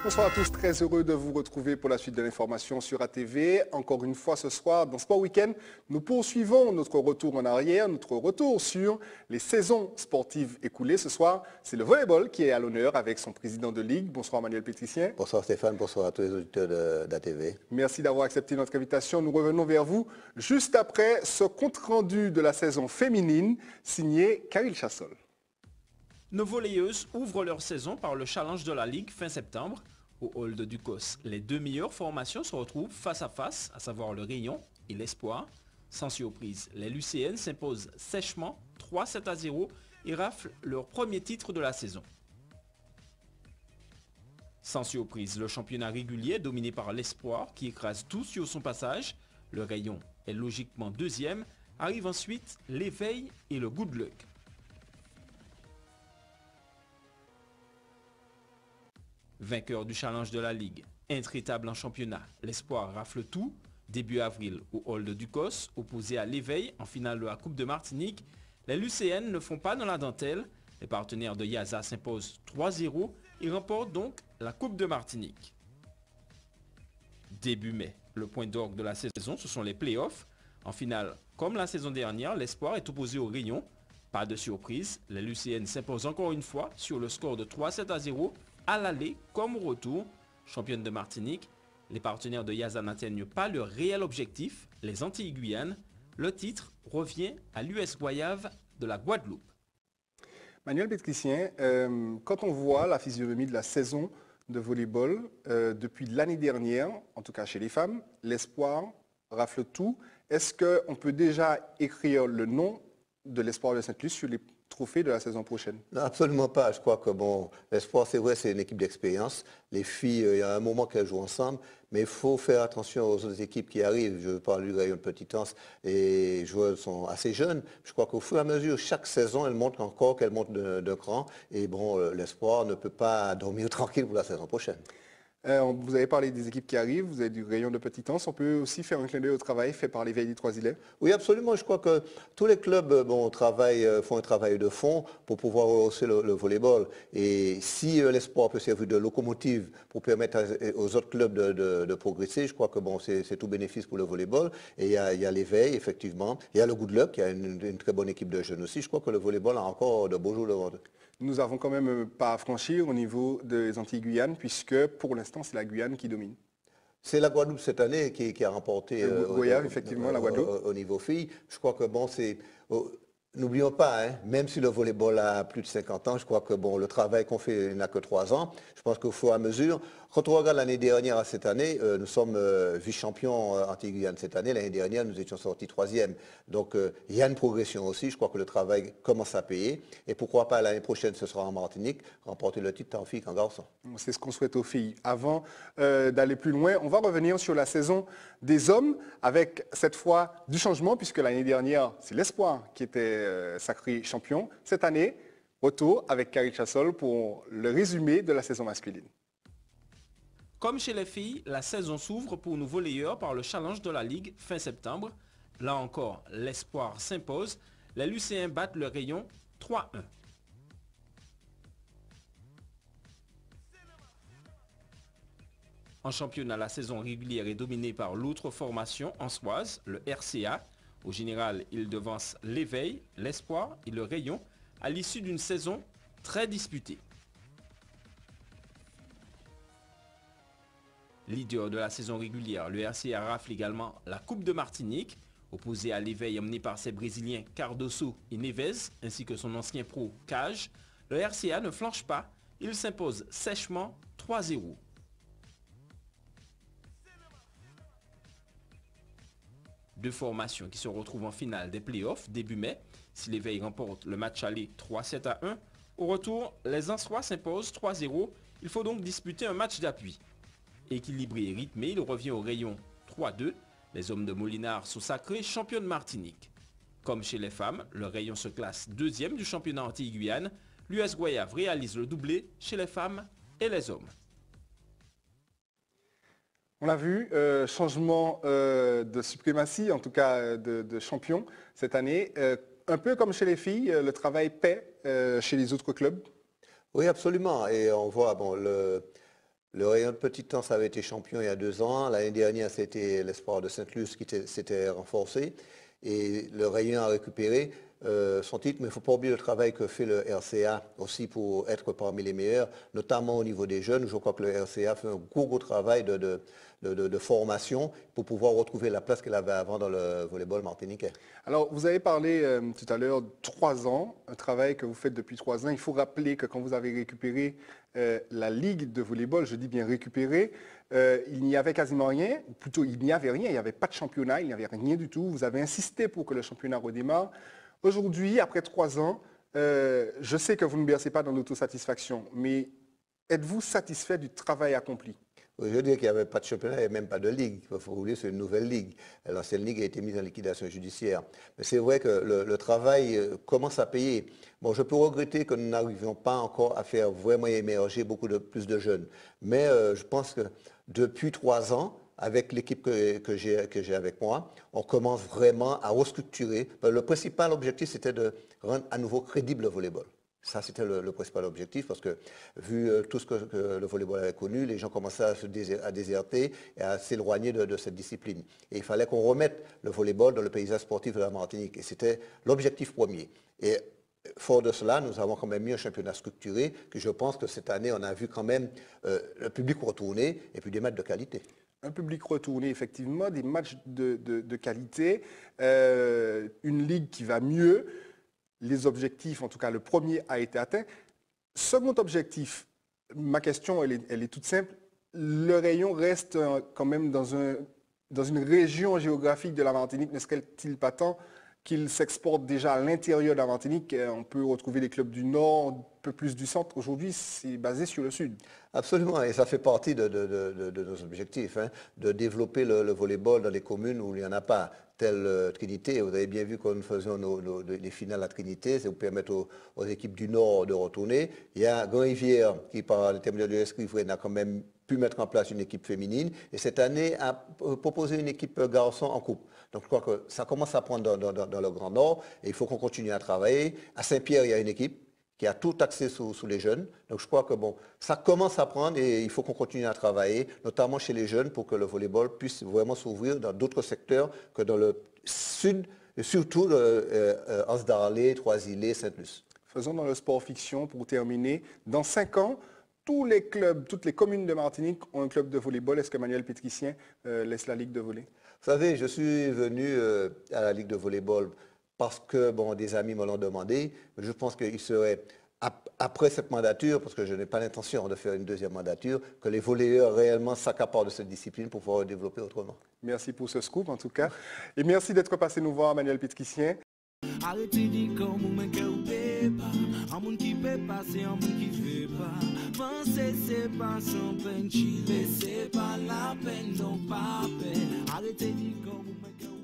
Bonsoir à tous, très heureux de vous retrouver pour la suite de l'information sur ATV. Encore une fois ce soir, dans Sport Week-end, nous poursuivons notre retour en arrière, notre retour sur les saisons sportives écoulées. Ce soir, c'est le volleyball qui est à l'honneur avec son président de ligue. Bonsoir Manuel Pétricien. Bonsoir Stéphane, bonsoir à tous les auditeurs d'ATV. Merci d'avoir accepté notre invitation. Nous revenons vers vous juste après ce compte-rendu de la saison féminine signé Karil Chassol. Nos volleyeuses ouvrent leur saison par le challenge de la Ligue fin septembre. Au hall de Ducos, les deux meilleures formations se retrouvent face à face, à savoir le Rayon et l'Espoir. Sans surprise, les Lucéennes s'imposent sèchement 3-7-0 et raflent leur premier titre de la saison. Sans surprise, le championnat régulier est dominé par l'Espoir qui écrase tout sur son passage. Le Rayon est logiquement deuxième. Arrivent ensuite l'Éveil et le Good Luck. Vainqueur du challenge de la Ligue, intraitable en championnat, l'Espoir rafle tout. Début avril au hall de Ducos, opposé à l'Éveil en finale de la Coupe de Martinique, les Lucéennes ne font pas dans la dentelle. Les partenaires de Yaza s'imposent 3-0 et remportent donc la Coupe de Martinique. Début mai, le point d'orgue de la saison, ce sont les playoffs. En finale, comme la saison dernière, l'Espoir est opposé au Rayon. Pas de surprise, les Lucéennes s'imposent encore une fois sur le score de 3-7-0 à l'aller comme au retour. Championne de Martinique, les partenaires de Yaza n'atteignent pas leur réel objectif, les Antilles-Guyane. Le titre revient à l'US Goyave de la Guadeloupe. Manuel Pétricien, quand on voit la physionomie de la saison de volleyball, depuis l'année dernière, en tout cas chez les femmes, l'Espoir rafle tout. Est-ce qu'on peut déjà écrire le nom de l'Espoir de Sainte-Luce sur les trophées de la saison prochaine? Non, absolument pas. Je crois que l'Espoir, c'est vrai, c'est une équipe d'expérience. Les filles, il y a un moment qu'elles jouent ensemble, mais il faut faire attention aux autres équipes qui arrivent. Je parle du Rayon de Petitance, les joueurs sont assez jeunes. Je crois qu'au fur et à mesure, chaque saison, elles montrent encore qu'elles montent de cran. Et l'Espoir ne peut pas dormir tranquille pour la saison prochaine. Vous avez parlé des équipes qui arrivent, vous avez du Rayon de Petitance. On peut aussi faire un clin d'œil au travail fait par l'Éveil des Trois-Îlets? Oui, absolument. Je crois que tous les clubs font un travail de fond pour pouvoir rehausser le volleyball. Et si l'Espoir peut servir de locomotive pour permettre aux autres clubs de progresser, je crois que c'est tout bénéfice pour le volleyball. Et il y a l'Éveil, effectivement. Il y a le Good Luck, qui a une très bonne équipe de jeunes aussi. Je crois que le volleyball a encore de beaux jours devant eux. Nous n'avons quand même pas à franchir au niveau des Antilles-Guyane, puisque pour l'instant, c'est la Guyane qui domine. C'est la Guadeloupe cette année qui a remporté Goyave, effectivement, la Guadeloupe. Au niveau filles. Je crois que n'oublions pas, même si le volleyball a plus de 50 ans, je crois que le travail qu'on fait n'a que 3 ans. Je pense qu'au fur et à mesure, quand on regarde l'année dernière à cette année, nous sommes vice-champions Antilles-Guyane cette année. L'année dernière, nous étions sortis 3e. Donc il y a une progression aussi. Je crois que le travail commence à payer. Et pourquoi pas l'année prochaine, ce sera en Martinique, remporter le titre en filles qu'en garçon. C'est ce qu'on souhaite aux filles. Avant d'aller plus loin, on va revenir sur la saison des hommes avec cette fois du changement, puisque l'année dernière, c'est l'Espoir qui était sacré champion. Cette année, retour avec Karil Chassol pour le résumé de la saison masculine. Comme chez les filles, la saison s'ouvre pour nos volleyeurs par le challenge de la Ligue fin septembre. Là encore, l'Espoir s'impose. Les Lucéens battent le Rayon 3-1. En championnat, la saison régulière est dominée par l'autre formation ansoise, le RCA. Au général, il devance l'Éveil, l'Espoir et le Rayon à l'issue d'une saison très disputée. Leader de la saison régulière, le RCA rafle également la Coupe de Martinique, opposé à l'Éveil emmené par ses Brésiliens Cardoso et Neves, ainsi que son ancien pro Cage. Le RCA ne flanche pas, il s'impose sèchement 3-0. Deux formations qui se retrouvent en finale des playoffs début mai. Si l'Éveil remporte le match aller 3-7-1, au retour, les Ansois s'imposent 3-0. Il faut donc disputer un match d'appui. Équilibré et rythmé, il revient au Rayon 3-2. Les hommes de Molinard sont sacrés champions de Martinique. Comme chez les femmes, le Rayon se classe deuxième du championnat Antilles-Guyane. L'US Goyave réalise le doublé chez les femmes et les hommes. On l'a vu, changement de suprématie, en tout cas de champion cette année. Un peu comme chez les filles, le travail paie chez les autres clubs. Oui, absolument. Et on voit, Le Rayon de Petite-Anse avait été champion il y a 2 ans. L'année dernière, c'était l'Espoir de Sainte-Luce qui s'était renforcé. Et le Rayon a récupéré son titre, mais il ne faut pas oublier le travail que fait le RCA aussi pour être parmi les meilleurs, notamment au niveau des jeunes. Je crois que le RCA fait un gros travail de formation pour pouvoir retrouver la place qu'elle avait avant dans le volleyball martiniquais. Alors, vous avez parlé tout à l'heure de 3 ans, un travail que vous faites depuis 3 ans. Il faut rappeler que quand vous avez récupéré la Ligue de volleyball, je dis bien récupéré, il n'y avait quasiment rien, ou plutôt il n'y avait rien, il n'y avait pas de championnat, il n'y avait rien du tout. Vous avez insisté pour que le championnat redémarre. Aujourd'hui, après 3 ans, je sais que vous ne bercez pas dans l'autosatisfaction, mais êtes-vous satisfait du travail accompli? Je dirais qu'il n'y avait pas de championnat et même pas de ligue. Il faut oublier, c'est une nouvelle ligue. L'ancienne ligue a été mise en liquidation judiciaire. Mais c'est vrai que le travail commence à payer. Bon, je peux regretter que nous n'arrivions pas encore à faire vraiment émerger plus de jeunes. Mais je pense que depuis 3 ans, avec l'équipe que j'ai avec moi, on commence vraiment à restructurer. Le principal objectif, c'était de rendre à nouveau crédible le volleyball. Ça, c'était le principal objectif parce que, vu tout ce que le volleyball avait connu, les gens commençaient à déserter et à s'éloigner de cette discipline. Et il fallait qu'on remette le volleyball dans le paysage sportif de la Martinique. Et c'était l'objectif premier. Et fort de cela, nous avons quand même mis un championnat structuré que je pense que cette année, on a vu quand même le public retourner et puis des matchs de qualité. Un public retourné, effectivement, des matchs de qualité, une ligue qui va mieux. Les objectifs, en tout cas le premier a été atteint. Second objectif, ma question elle est toute simple. Le Rayon reste quand même dans une région géographique de la Martinique, ne serait-il pas temps qu'il s'exporte déjà à l'intérieur de la Martinique? On peut retrouver les clubs du Nord, un peu plus du centre. Aujourd'hui, c'est basé sur le Sud. Absolument, et ça fait partie de nos objectifs, hein, de développer le volleyball dans les communes où il n'y en a pas, telle Trinité. Vous avez bien vu quand nous faisions les finales à Trinité, c'est pour permettre aux équipes du Nord de retourner. Il y a Grand-Rivière qui, par l'intermédiaire de l'Escrivraine, a quand même pu mettre en place une équipe féminine et cette année a proposé une équipe garçon en coupe. Donc je crois que ça commence à prendre dans le Grand Nord et il faut qu'on continue à travailler. À Saint-Pierre, il y a une équipe qui a tout axé sous les jeunes. Donc je crois que bon, ça commence à prendre et il faut qu'on continue à travailler, notamment chez les jeunes, pour que le volleyball puisse vraiment s'ouvrir dans d'autres secteurs que dans le sud, et surtout Anse-d'Arlé, Trois-Îlets, Sainte-Luce. Faisons dans le sport fiction pour terminer. Dans 5 ans, tous les clubs, toutes les communes de Martinique ont un club de volleyball. Est-ce que Manuel Pétricien laisse la Ligue de volley? Vous savez, je suis venu à la Ligue de volleyball parce que bon, des amis me l'ont demandé. Je pense qu'il serait, après cette mandature, parce que je n'ai pas l'intention de faire une deuxième mandature, que les volleyeurs réellement s'accaparent de cette discipline pour pouvoir développer autrement. Merci pour ce scoop en tout cas. Et merci d'être passé nous voir, Manuel Pétricien. Arrêtez de comme vous m'en fait pas, un monde qui peut passer, un monde qui fait pas. Penser c'est pas sans peine, chiller c'est pas la peine, donc pas peine. Arrêtez de comme vous m'en